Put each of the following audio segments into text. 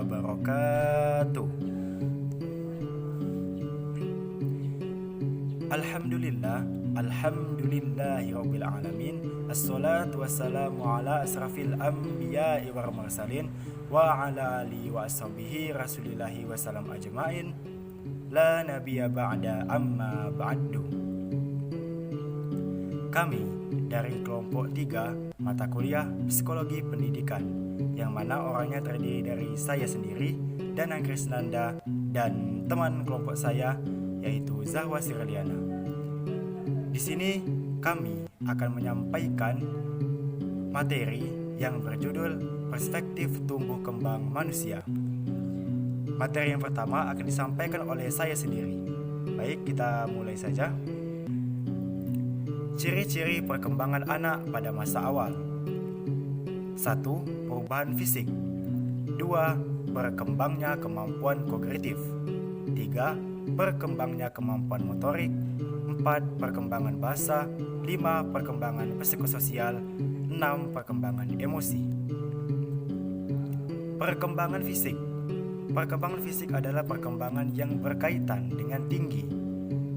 wabarakatuh. Alhamdulillahirabbil alamin. Assalatu wassalamu ala asrafil anbiya'i wal mursalin wa ala alihi wa ashabihi rasulillahi wasallam ajmain. La nabiyya ba'da amma ba'du. Kami dari kelompok 3 mata kuliah Psikologi Pendidikan, yang mana orangnya terdiri dari saya sendiri, Danang Krisnanda, dan teman kelompok saya yaitu Zahwa Sirliana. Di sini kami akan menyampaikan materi yang berjudul Perspektif Tumbuh Kembang Manusia. Materi yang pertama akan disampaikan oleh saya sendiri. Baik, kita mulai saja. Ciri-ciri perkembangan anak pada masa awal. 1. Perubahan fisik. 2. Berkembangnya kemampuan kognitif. 3. Berkembangnya kemampuan motorik. 4. Perkembangan bahasa. 5. Perkembangan psikososial. 6. Perkembangan emosi. Perkembangan fisik. Perkembangan fisik adalah perkembangan yang berkaitan dengan tinggi.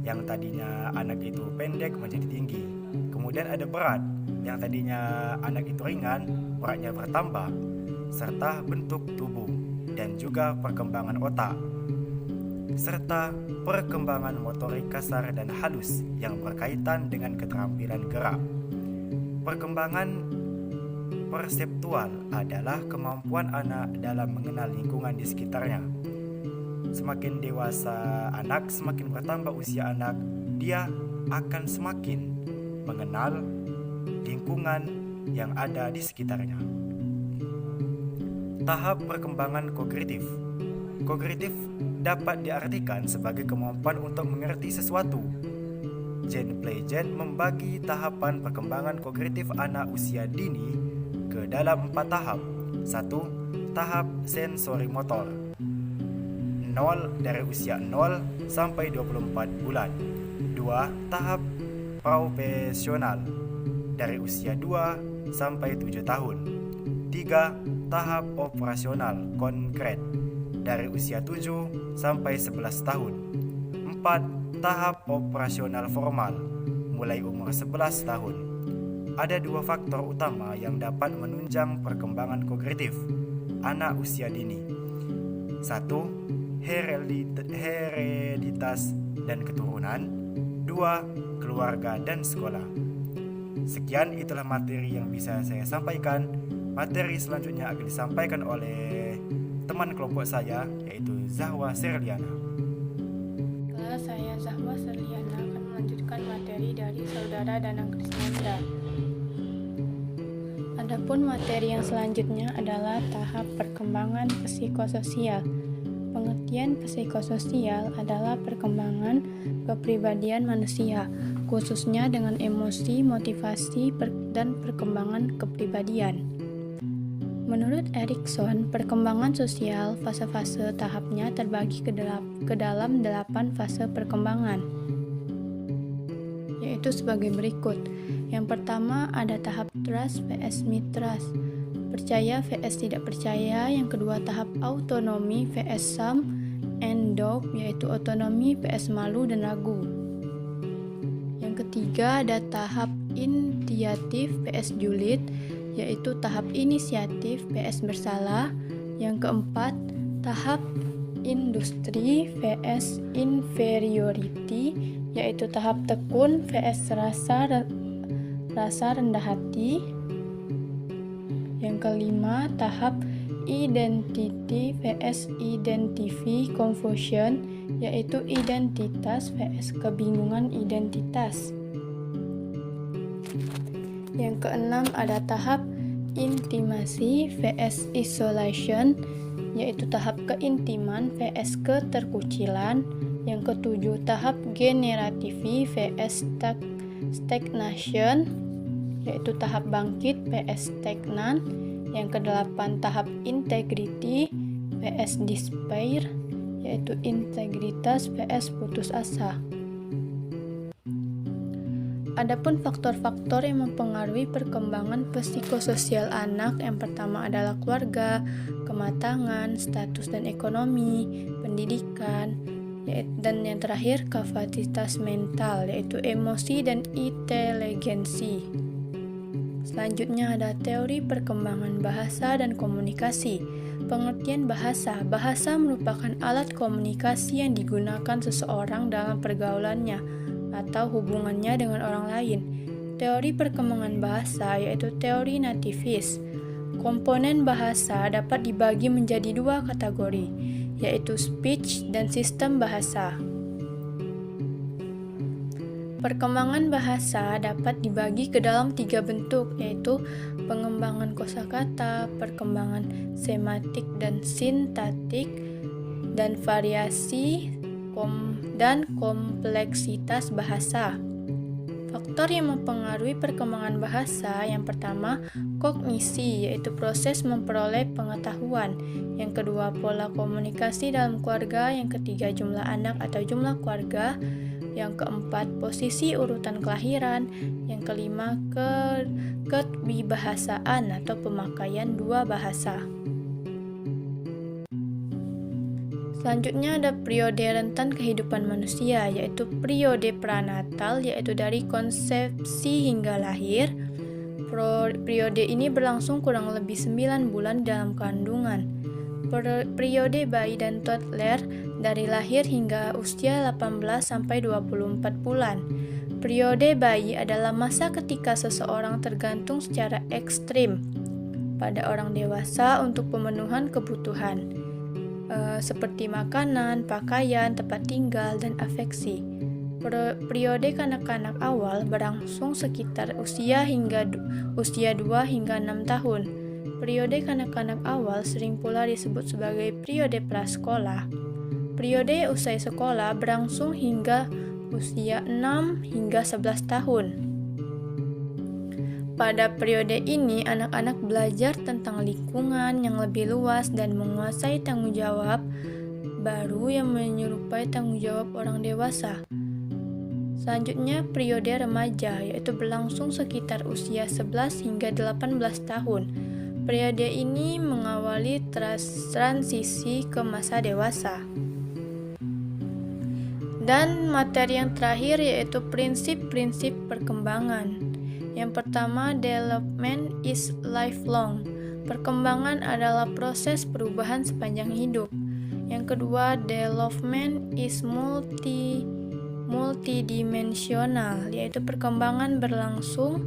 Yang tadinya anak itu pendek menjadi tinggi. Kemudian ada berat, yang tadinya anak itu ringan, beratnya bertambah, serta bentuk tubuh, dan juga perkembangan otak, serta perkembangan motorik kasar dan halus yang berkaitan dengan keterampilan gerak. Perkembangan perseptual adalah kemampuan anak dalam mengenal lingkungan di sekitarnya. Semakin dewasa anak, semakin bertambah usia anak, dia akan semakin mengenal lingkungan yang ada di sekitarnya. Tahap perkembangan kognitif. Kognitif dapat diartikan sebagai kemampuan untuk mengerti sesuatu. Jane Plaget membagi tahapan perkembangan kognitif anak usia dini ke dalam 4 tahap. 1. Tahap sensori motor. 0 dari usia 0 sampai 24 bulan. 2. Tahap profesional dari usia 2 sampai 7 tahun. 3. Tahap operasional konkret dari usia 7 sampai 11 tahun. 4. Tahap operasional formal mulai umur 11 tahun. Ada 2 faktor utama yang dapat menunjang perkembangan kognitif anak usia dini. 1. Hereditas dan keturunan. 2. Keluarga dan sekolah. Sekian, itulah materi yang bisa saya sampaikan. Materi selanjutnya akan disampaikan oleh teman kelompok saya, yaitu Zahwa Sirliana. Saya Zahwa Sirliana akan melanjutkan materi dari saudara Danang Krisnanda. Adapun materi yang selanjutnya adalah tahap perkembangan psikososial. Pengertian psikososial adalah perkembangan kepribadian manusia, khususnya dengan emosi, motivasi, dan perkembangan kepribadian. Menurut Erikson, perkembangan sosial fase-fase tahapnya terbagi ke dalam 8 fase perkembangan, yaitu sebagai berikut. Yang pertama ada tahap trust vs mistrust, percaya vs tidak percaya. Yang kedua tahap autonomi vs some and doubt, yaitu otonomi vs malu dan ragu. Yang ketiga ada tahap initiatif vs julid, yaitu tahap inisiatif vs bersalah. Yang keempat tahap industri vs inferiority, yaitu tahap tekun vs rasa rendah hati. Yang kelima, tahap identity vs identity confusion, yaitu identitas vs kebingungan identitas. Yang keenam, ada tahap intimasi vs isolation, yaitu tahap keintiman vs keterkucilan. Yang ketujuh, tahap generativi vs stagnation, yaitu tahap bangkit vs stagnan. Yang kedelapan, tahap integrity vs despair, yaitu integritas vs putus asa. Adapun faktor-faktor yang mempengaruhi perkembangan psikososial anak, yang pertama adalah keluarga, kematangan, status dan ekonomi, pendidikan, dan yang terakhir kapasitas mental, yaitu emosi dan inteligensi. Selanjutnya ada teori perkembangan bahasa dan komunikasi. Pengertian bahasa. Bahasa merupakan alat komunikasi yang digunakan seseorang dalam pergaulannya atau hubungannya dengan orang lain. Teori perkembangan bahasa yaitu teori nativis. Komponen bahasa dapat dibagi menjadi dua kategori, yaitu speech dan sistem bahasa. Perkembangan bahasa dapat dibagi ke dalam 3 bentuk, yaitu pengembangan kosakata, perkembangan sematik dan sintaktik, dan variasi dan kompleksitas bahasa. Faktor yang mempengaruhi perkembangan bahasa, yang pertama, kognisi, yaitu proses memperoleh pengetahuan. Yang kedua, pola komunikasi dalam keluarga. Yang ketiga, jumlah anak atau jumlah keluarga. Yang keempat, posisi urutan kelahiran. Yang kelima, kewibahasaan atau pemakaian dua bahasa. Selanjutnya ada periode rentan kehidupan manusia, yaitu periode pranatal, yaitu dari konsepsi hingga lahir. Periode ini berlangsung kurang lebih 9 bulan dalam kandungan. Periode bayi dan toddler dari lahir hingga usia 18 sampai 24 bulan. Periode bayi adalah masa ketika seseorang tergantung secara ekstrim pada orang dewasa untuk pemenuhan kebutuhan seperti makanan, pakaian, tempat tinggal, dan afeksi. Periode kanak-kanak awal berlangsung sekitar usia 2 hingga 6 tahun. Periode kanak-kanak awal sering pula disebut sebagai periode prasekolah. Periode usai sekolah berlangsung hingga usia 6 hingga 11 tahun. Pada periode ini, anak-anak belajar tentang lingkungan yang lebih luas dan menguasai tanggung jawab baru yang menyerupai tanggung jawab orang dewasa. Selanjutnya, periode remaja, yaitu berlangsung sekitar usia 11 hingga 18 tahun. Periode ini mengawali transisi ke masa dewasa. Dan materi yang terakhir yaitu prinsip-prinsip perkembangan. Yang pertama, development is lifelong. Perkembangan adalah proses perubahan sepanjang hidup. Yang kedua, development is multidimensional, yaitu perkembangan berlangsung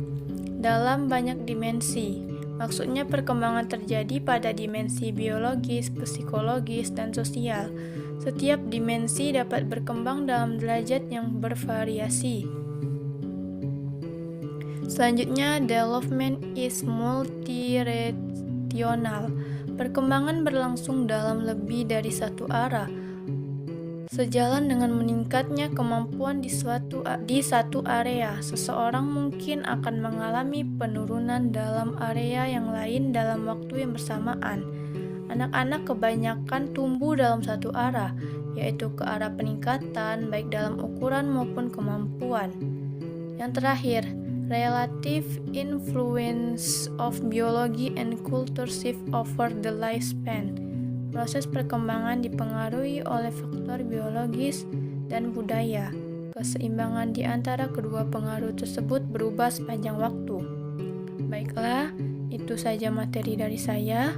dalam banyak dimensi. Maksudnya perkembangan terjadi pada dimensi biologis, psikologis, dan sosial. Setiap dimensi dapat berkembang dalam derajat yang bervariasi. Selanjutnya, development is multidirectional. Perkembangan berlangsung dalam lebih dari satu arah. Sejalan dengan meningkatnya kemampuan di satu area, seseorang mungkin akan mengalami penurunan dalam area yang lain dalam waktu yang bersamaan. Anak-anak kebanyakan tumbuh dalam satu arah, yaitu ke arah peningkatan baik dalam ukuran maupun kemampuan. Yang terakhir, relative influence of biology and culture shift over the lifespan. Proses perkembangan dipengaruhi oleh faktor biologis dan budaya. Keseimbangan di antara kedua pengaruh tersebut berubah sepanjang waktu. Baiklah, itu saja materi dari saya.